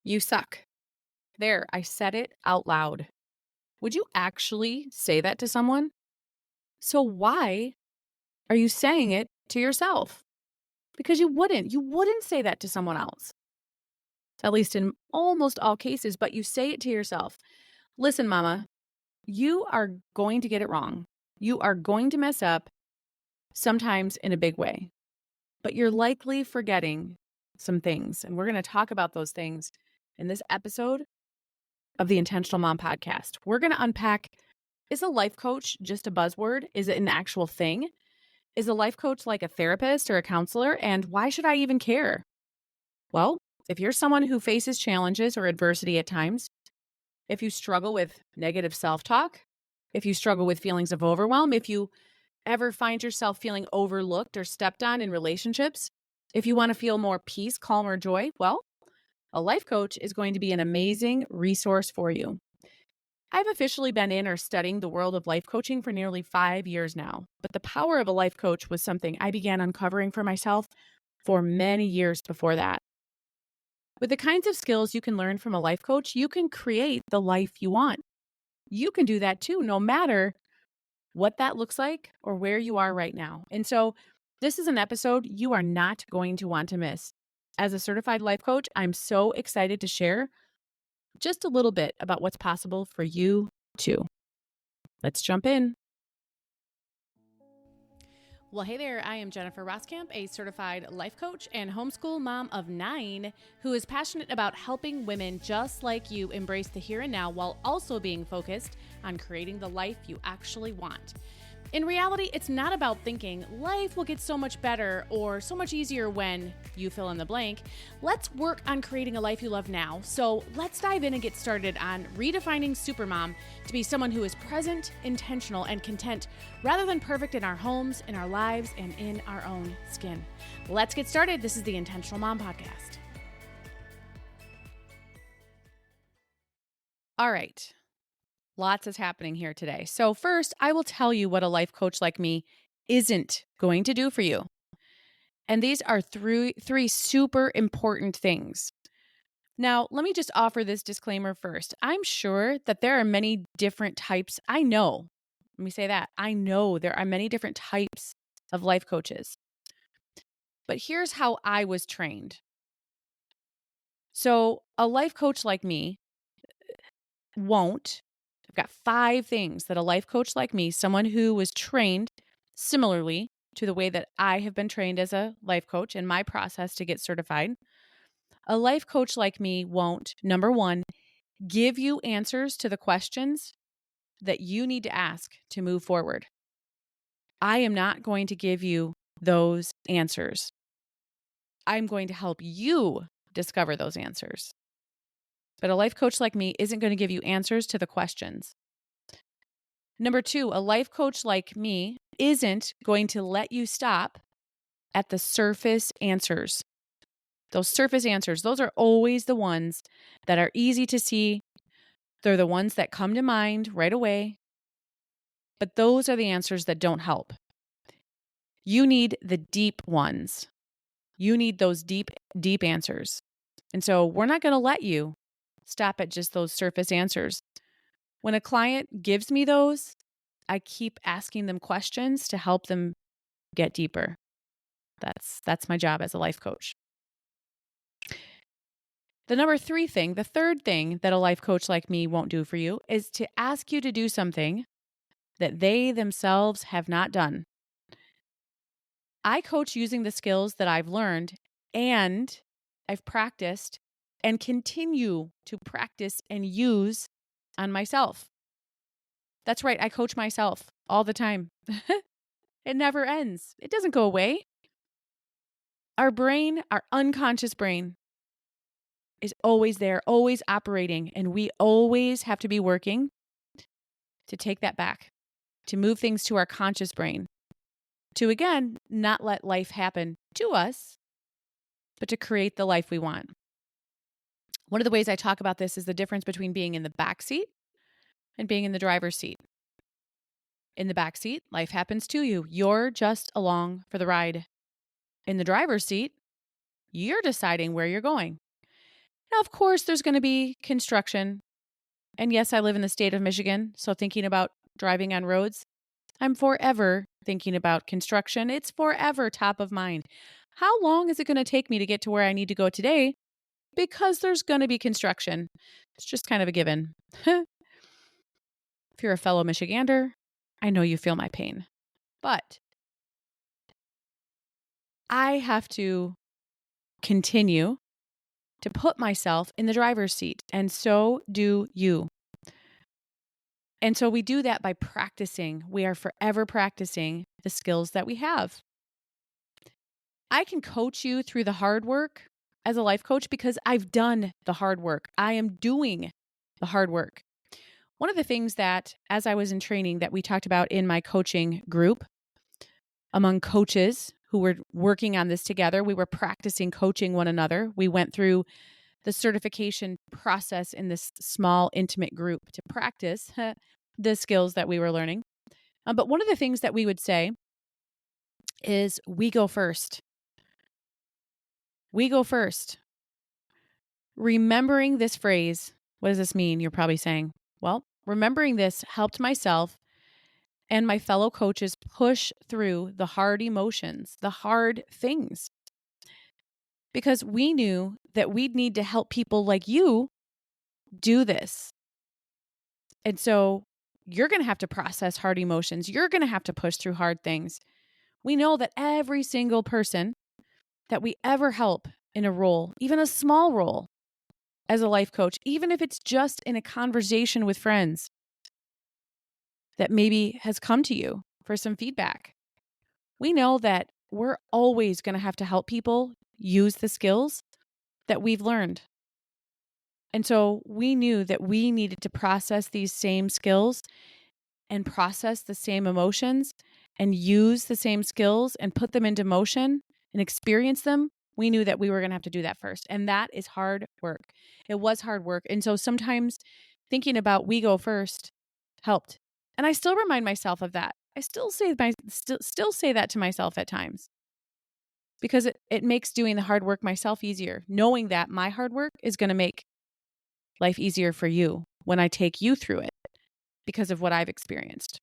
You suck. There, I said it out loud. Would you actually say that to someone? So why are you saying it to yourself? Because you wouldn't. You wouldn't say that to someone else, at least in almost all cases, but you say it to yourself. Listen, mama, you are going to get it wrong. You are going to mess up, sometimes in a big way, but you're likely forgetting some things. And we're going to talk about those things in this episode of the Intentional Mom podcast. We're going to unpack, is a life coach just a buzzword? Is it an actual thing? Is a life coach like a therapist or a counselor? And why should I even care? Well, if you're someone who faces challenges or adversity at times, if you struggle with negative self-talk, if you struggle with feelings of overwhelm, if you ever find yourself feeling overlooked or stepped on in relationships, if you want to feel more peace, calm, or joy, well, a life coach is going to be an amazing resource for you. I've officially been in or studying the world of life coaching for nearly 5 years now, but the power of a life coach was something I began uncovering for myself for many years before that. With the kinds of skills you can learn from a life coach, you can create the life you want. You can do that too, no matter what that looks like or where you are right now. And so, this is an episode you are not going to want to miss. As a certified life coach, I'm so excited to share just a little bit about what's possible for you too. Let's jump in. Well, hey there, I am Jennifer Roskamp, a certified life coach and homeschool mom of 9 who is passionate about helping women just like you embrace the here and now while also being focused on creating the life you actually want. In reality, it's not about thinking life will get so much better or so much easier when you fill in the blank. Let's work on creating a life you love now. So let's dive in and get started on redefining Supermom to be someone who is present, intentional, and content rather than perfect in our homes, in our lives, and in our own skin. Let's get started. This is the Intentional Mom Podcast. All right. Lots is happening here today. So first, I will tell you what a life coach like me isn't going to do for you. And these are three super important things. Now, let me just offer this disclaimer first. I'm sure that there are many different types. Let me say that. I know there are many different types of life coaches. But here's how I was trained. So a life coach like me won't. I've got 5 things that a life coach like me, someone who was trained similarly to the way that I have been trained as a life coach in my process to get certified, a life coach like me won't, number 1, give you answers to the questions that you need to ask to move forward. I am not going to give you those answers. I'm going to help you discover those answers. But a life coach like me isn't going to give you answers to the questions. Number 2, a life coach like me isn't going to let you stop at the surface answers. Those surface answers, those are always the ones that are easy to see. They're the ones that come to mind right away. But those are the answers that don't help. You need the deep ones. You need those deep answers. And so we're not going to let you stop at just those surface answers. When a client gives me those, I keep asking them questions to help them get deeper. That's my job as a life coach. The third thing that a life coach like me won't do for you is to ask you to do something that they themselves have not done. I coach using the skills that I've learned and I've practiced and continue to practice and use on myself. That's right, I coach myself all the time. It never ends. It doesn't go away. Our brain, our unconscious brain, is always there, always operating, and we always have to be working to take that back, to move things to our conscious brain, to again, not let life happen to us, but to create the life we want. One of the ways I talk about this is the difference between being in the back seat and being in the driver's seat. In the back seat, life happens to you. You're just along for the ride. In the driver's seat, you're deciding where you're going. Now, of course, there's going to be construction. And yes, I live in the state of Michigan. So thinking about driving on roads, I'm forever thinking about construction. It's forever top of mind. How long is it going to take me to get to where I need to go today? Because there's going to be construction. It's just kind of a given. If you're a fellow Michigander, I know you feel my pain. But I have to continue to put myself in the driver's seat, and so do you. And so we do that by practicing. We are forever practicing the skills that we have. I can coach you through the hard work as a life coach because I've done the hard work. I am doing the hard work. One of the things that, as I was in training, that we talked about in my coaching group among coaches who were working on this together, we were practicing coaching one another. We went through the certification process in this small, intimate group to practice the skills that we were learning. But one of the things that we would say is we go first. We go first. Remembering this phrase, what does this mean? You're probably saying, well, remembering this helped myself and my fellow coaches push through the hard emotions, the hard things, because we knew that we'd need to help people like you do this. And so you're going to have to process hard emotions. You're going to have to push through hard things. We know that every single person that we ever help in a role, even a small role as a life coach, even if it's just in a conversation with friends that maybe has come to you for some feedback, we know that we're always going to have to help people use the skills that we've learned. And so we knew that we needed to process these same skills and process the same emotions and use the same skills and put them into motion and experience them. We knew that we were going to have to do that first. And that is hard work. It was hard work. And so sometimes thinking about we go first helped. And I still remind myself of that. I still say that to myself at times because it makes doing the hard work myself easier, knowing that my hard work is going to make life easier for you when I take you through it because of what I've experienced.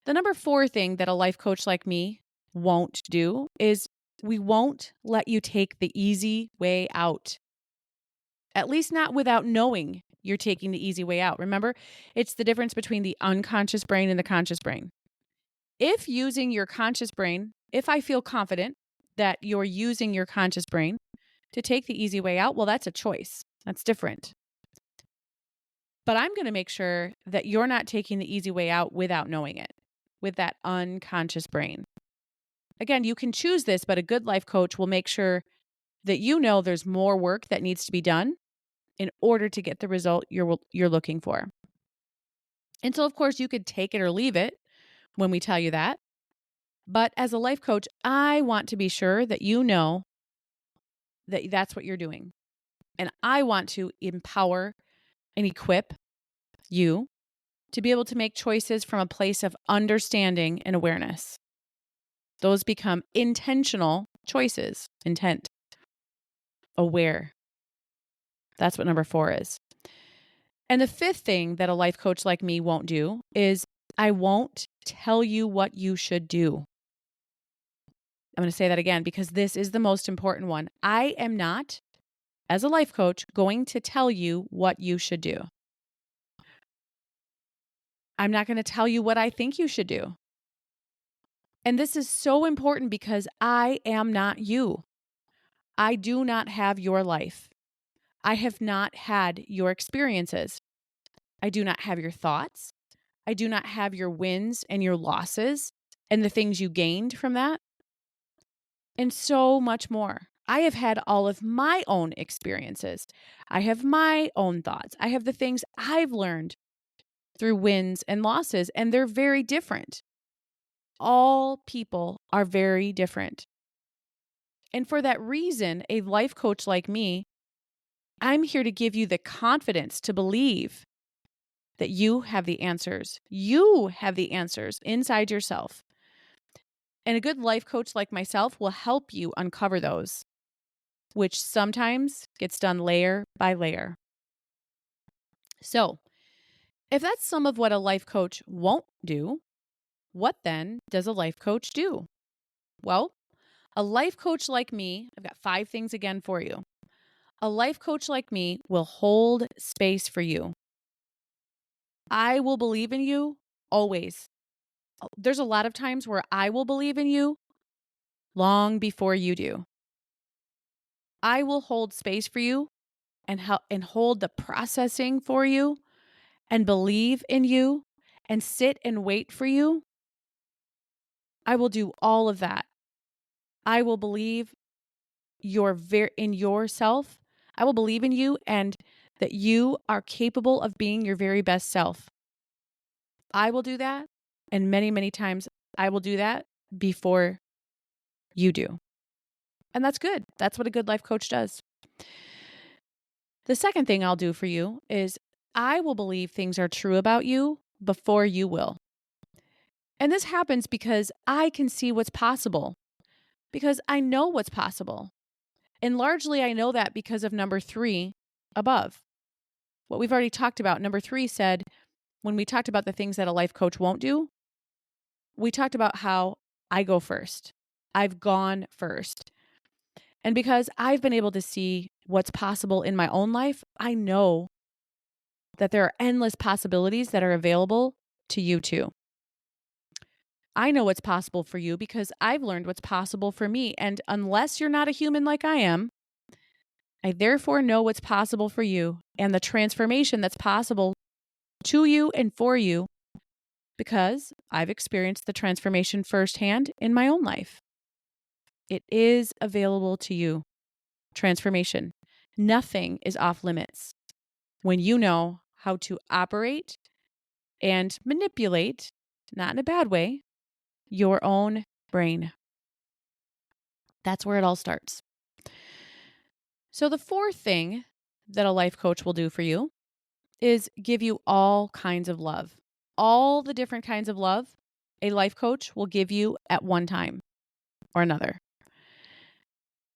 The number 4 thing that a life coach like me won't do is we won't let you take the easy way out. At least not without knowing you're taking the easy way out. Remember, it's the difference between the unconscious brain and the conscious brain. If using your conscious brain, if I feel confident that you're using your conscious brain to take the easy way out, well, that's a choice. That's different. But I'm going to make sure that you're not taking the easy way out without knowing it, with that unconscious brain. Again, you can choose this, but a good life coach will make sure that you know there's more work that needs to be done in order to get the result you're looking for. And so, of course, you could take it or leave it when we tell you that. But as a life coach, I want to be sure that you know that that's what you're doing. And I want to empower and equip you to be able to make choices from a place of understanding and awareness. Those become intentional choices. Intent. Aware. That's what number 4 is. And the 5th thing that a life coach like me won't do is I won't tell you what you should do. I'm going to say that again because this is the most important one. I am not, as a life coach, going to tell you what you should do. I'm not going to tell you what I think you should do. And this is so important because I am not you. I do not have your life. I have not had your experiences. I do not have your thoughts. I do not have your wins and your losses and the things you gained from that. And so much more. I have had all of my own experiences. I have my own thoughts. I have the things I've learned through wins and losses, and they're very different. All people are very different. And for that reason, a life coach like me, I'm here to give you the confidence to believe that you have the answers. You have the answers inside yourself. And a good life coach like myself will help you uncover those. which sometimes gets done layer by layer. So, if that's some of what a life coach won't do, what then does a life coach do? Well, a life coach like me, I've got 5 things again for you. A life coach like me will hold space for you. I will believe in you always. There's a lot of times where I will believe in you long before you do. I will hold space for you and hold the processing for you and believe in you and sit and wait for you. I will do all of that. I will believe in yourself. I will believe in you and that you are capable of being your very best self. I will do that. And many, many times I will do that before you do. And that's good. That's what a good life coach does. The second thing I'll do for you is I will believe things are true about you before you will. And this happens because I can see what's possible, because I know what's possible. And largely I know that because of number 3 above. What we've already talked about. Number 3 said, when we talked about the things that a life coach won't do, we talked about how I go first. I've gone first. And because I've been able to see what's possible in my own life, I know that there are endless possibilities that are available to you too. I know what's possible for you because I've learned what's possible for me. And unless you're not a human like I am, I therefore know what's possible for you and the transformation that's possible to you and for you because I've experienced the transformation firsthand in my own life. It is available to you. Transformation. Nothing is off limits when you know how to operate and manipulate, not in a bad way, your own brain. That's where it all starts. So the fourth thing that a life coach will do for you is give you all kinds of love. All the different kinds of love a life coach will give you at one time or another.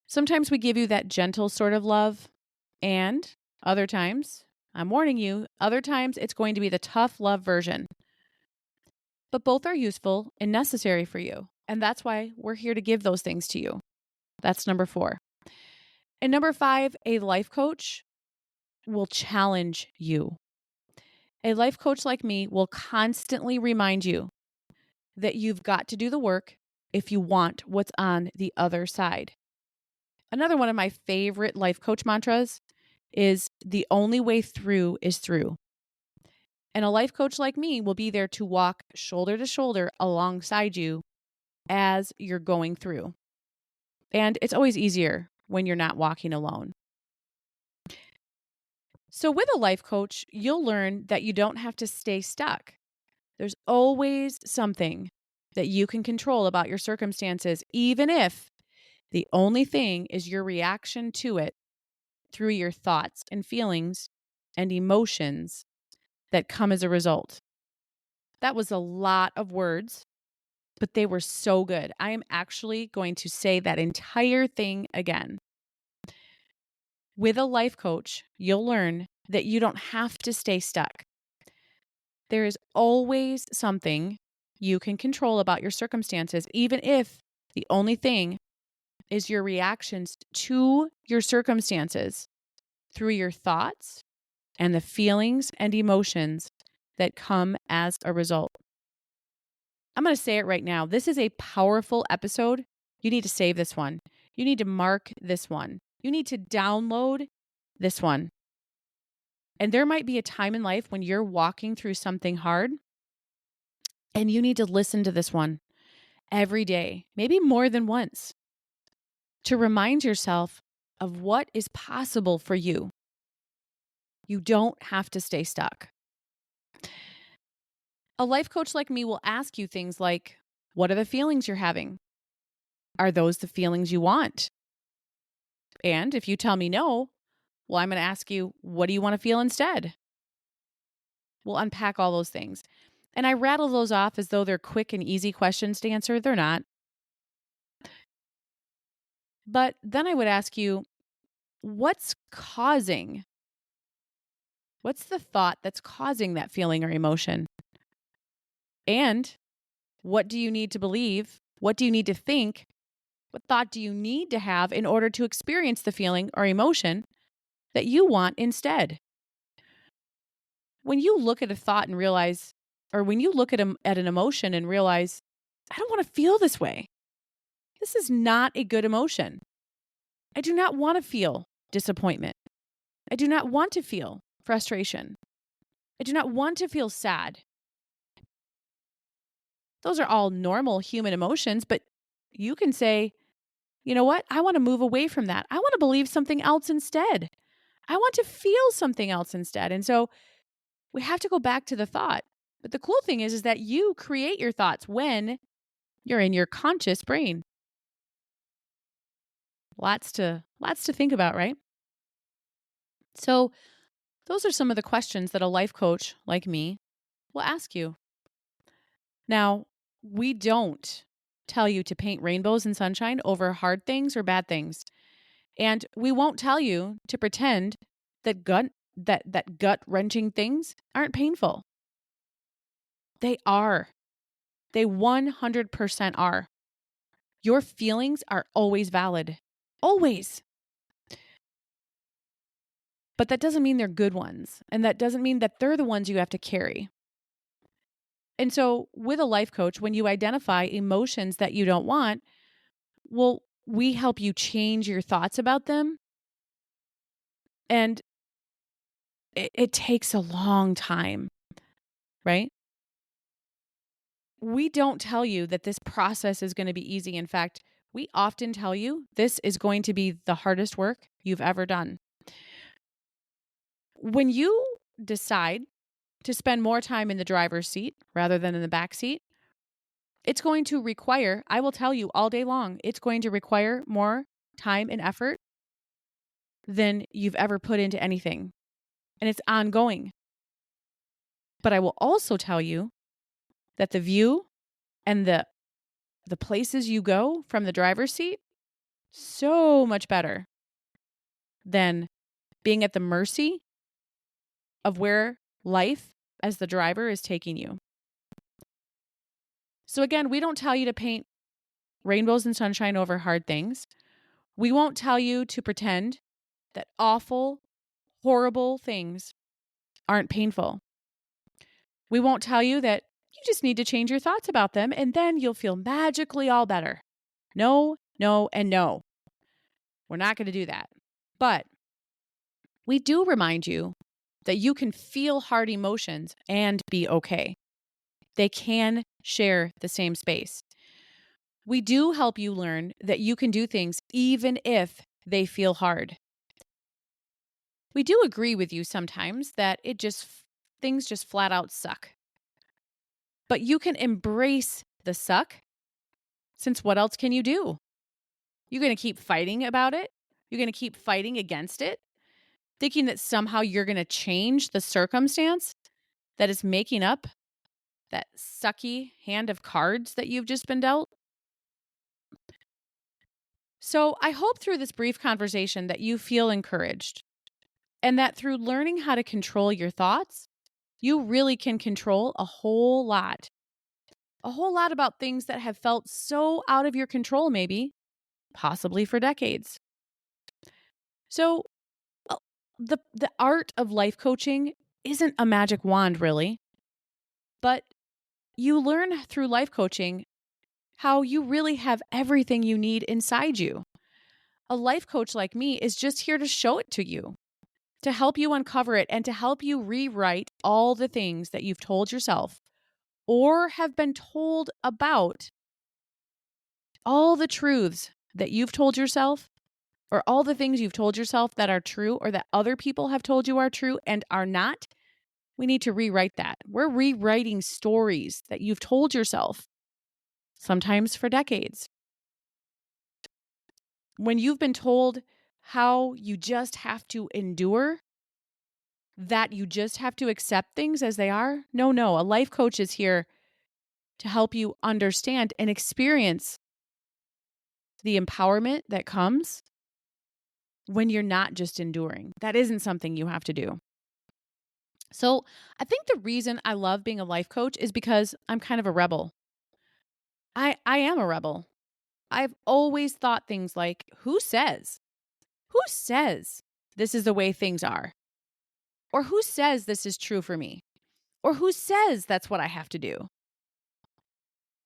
Sometimes we give you that gentle sort of love, and other times, I'm warning you, other times it's going to be the tough love version. But both are useful and necessary for you. And that's why we're here to give those things to you. That's number 4. And number 5, a life coach will challenge you. A life coach like me will constantly remind you that you've got to do the work if you want what's on the other side. Another one of my favorite life coach mantras is the only way through is through. And a life coach like me will be there to walk shoulder to shoulder alongside you as you're going through. And it's always easier when you're not walking alone. So with a life coach, you'll learn that you don't have to stay stuck. There's always something that you can control about your circumstances, even if the only thing is your reaction to it through your thoughts and feelings and emotions that come as a result. That was a lot of words, but they were so good. I am actually going to say that entire thing again. With a life coach, you'll learn that you don't have to stay stuck. There is always something you can control about your circumstances, even if the only thing is your reactions to your circumstances through your thoughts and the feelings and emotions that come as a result. I'm going to say it right now. This is a powerful episode. You need to save this one. You need to mark this one. You need to download this one. And there might be a time in life when you're walking through something hard and you need to listen to this one every day, maybe more than once, to remind yourself of what is possible for you. You don't have to stay stuck. A life coach like me will ask you things like, what are the feelings you're having? Are those the feelings you want? And if you tell me no, well, I'm going to ask you, what do you want to feel instead? We'll unpack all those things. And I rattle those off as though they're quick and easy questions to answer. They're not. But then I would ask you, what's causing, what's the thought that's causing that feeling or emotion? And what do you need to believe? What do you need to think? What thought do you need to have in order to experience the feeling or emotion that you want instead? When you look at a thought and realize, or when you look at an emotion and realize, I don't want to feel this way. This is not a good emotion. I do not want to feel disappointment. I do not want to feel frustration. I do not want to feel sad. Those are all normal human emotions, but you can say, you know what? I want to move away from that. I want to believe something else instead. I want to feel something else instead. And so we have to go back to the thought. But the cool thing is that you create your thoughts when you're in your conscious brain. Lots to think about, right? So those are some of the questions that a life coach like me will ask you. Now, we don't tell you to paint rainbows and sunshine over hard things or bad things. And we won't tell you to pretend that gut-wrenching things aren't painful. They are. They 100% are. Your feelings are always valid. Always. But that doesn't mean they're good ones. And that doesn't mean that they're the ones you have to carry. And so with a life coach, when you identify emotions that you don't want, well, we help you change your thoughts about them. And it takes a long time, right? We don't tell you that this process is going to be easy. In fact, we often tell you this is going to be the hardest work you've ever done. When you decide to spend more time in the driver's seat rather than in the back seat, it's going to require, I will tell you all day long, it's going to require more time and effort than you've ever put into anything. And it's ongoing. But I will also tell you that the view and the places you go from the driver's seat, so much better than being at the mercy of where life as the driver is taking you. So again, we don't tell you to paint rainbows and sunshine over hard things. We won't tell you to pretend that awful, horrible things aren't painful. We won't tell you that you just need to change your thoughts about them and then you'll feel magically all better. No, no, and no. We're not going to do that. But we do remind you that you can feel hard emotions and be okay. They can share the same space. We do help you learn that you can do things even if they feel hard. We do agree with you sometimes that things just flat out suck. But you can embrace the suck, since what else can you do? You're going to keep fighting about it? You're going to keep fighting against it? Thinking that somehow you're going to change the circumstance that is making up that sucky hand of cards that you've just been dealt? So I hope through this brief conversation that you feel encouraged and that through learning how to control your thoughts, you really can control a whole lot about things that have felt so out of your control, maybe, possibly for decades. So the art of life coaching isn't a magic wand, really, but you learn through life coaching how you really have everything you need inside you. A life coach like me is just here to show it to you, to help you uncover it, and to help you rewrite all the things that you've told yourself or have been told about, all the truths that you've told yourself, or all the things you've told yourself that are true or that other people have told you are true and are not. We need to rewrite that. We're rewriting stories that you've told yourself, sometimes for decades. When you've been told how you just have to endure, that you just have to accept things as they are, no. A life coach is here to help you understand and experience the empowerment that comes when you're not just enduring. That isn't something you have to do. So I think the reason I love being a life coach is because I'm kind of a rebel. I am a rebel. I've always thought things like, who says? Who says this is the way things are? Or who says this is true for me? Or who says that's what I have to do?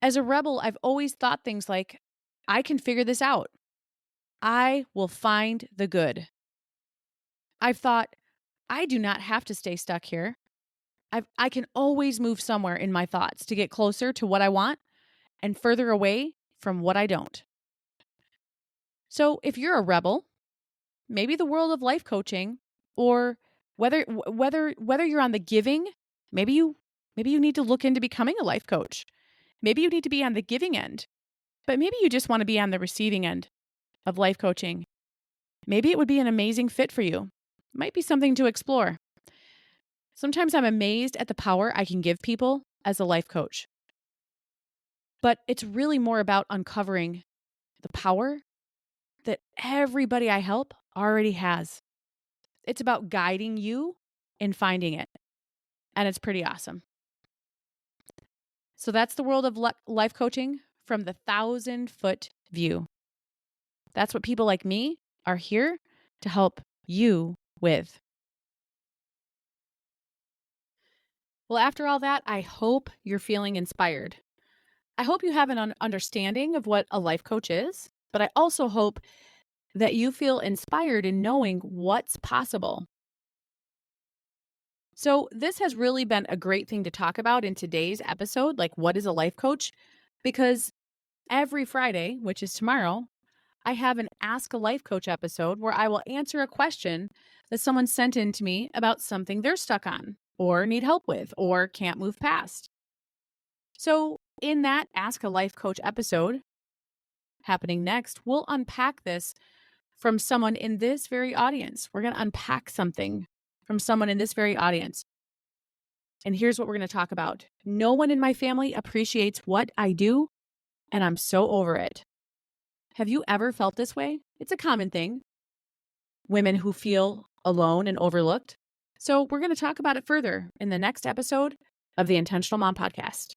As a rebel, I've always thought things like, I can figure this out. I will find the good. I've thought, I do not have to stay stuck here. I can always move somewhere in my thoughts to get closer to what I want and further away from what I don't. So if you're a rebel, maybe the world of life coaching, or whether you're on the giving, maybe you need to look into becoming a life coach. Maybe you need to be on the giving end, but maybe you just want to be on the receiving end of life coaching. Maybe it would be an amazing fit for you. Might be something to explore. Sometimes I'm amazed at the power I can give people as a life coach. But it's really more about uncovering the power that everybody I help already has. It's about guiding you in finding it. And it's pretty awesome. So that's the world of life coaching from the 1,000-foot view. That's what people like me are here to help you with. Well, after all that, I hope you're feeling inspired. I hope you have an understanding of what a life coach is, but I also hope that you feel inspired in knowing what's possible. So this has really been a great thing to talk about in today's episode, like what is a life coach? Because every Friday, which is tomorrow, I have an Ask a Life Coach episode where I will answer a question that someone sent in to me about something they're stuck on or need help with or can't move past. So in that Ask a Life Coach episode happening next, we'll unpack this from someone in this very audience. We're going to unpack something from someone in this very audience. And here's what we're going to talk about. No one in my family appreciates what I do, and I'm so over it. Have you ever felt this way? It's a common thing. Women who feel alone and overlooked. So we're going to talk about it further in the next episode of the Intentional Mom Podcast.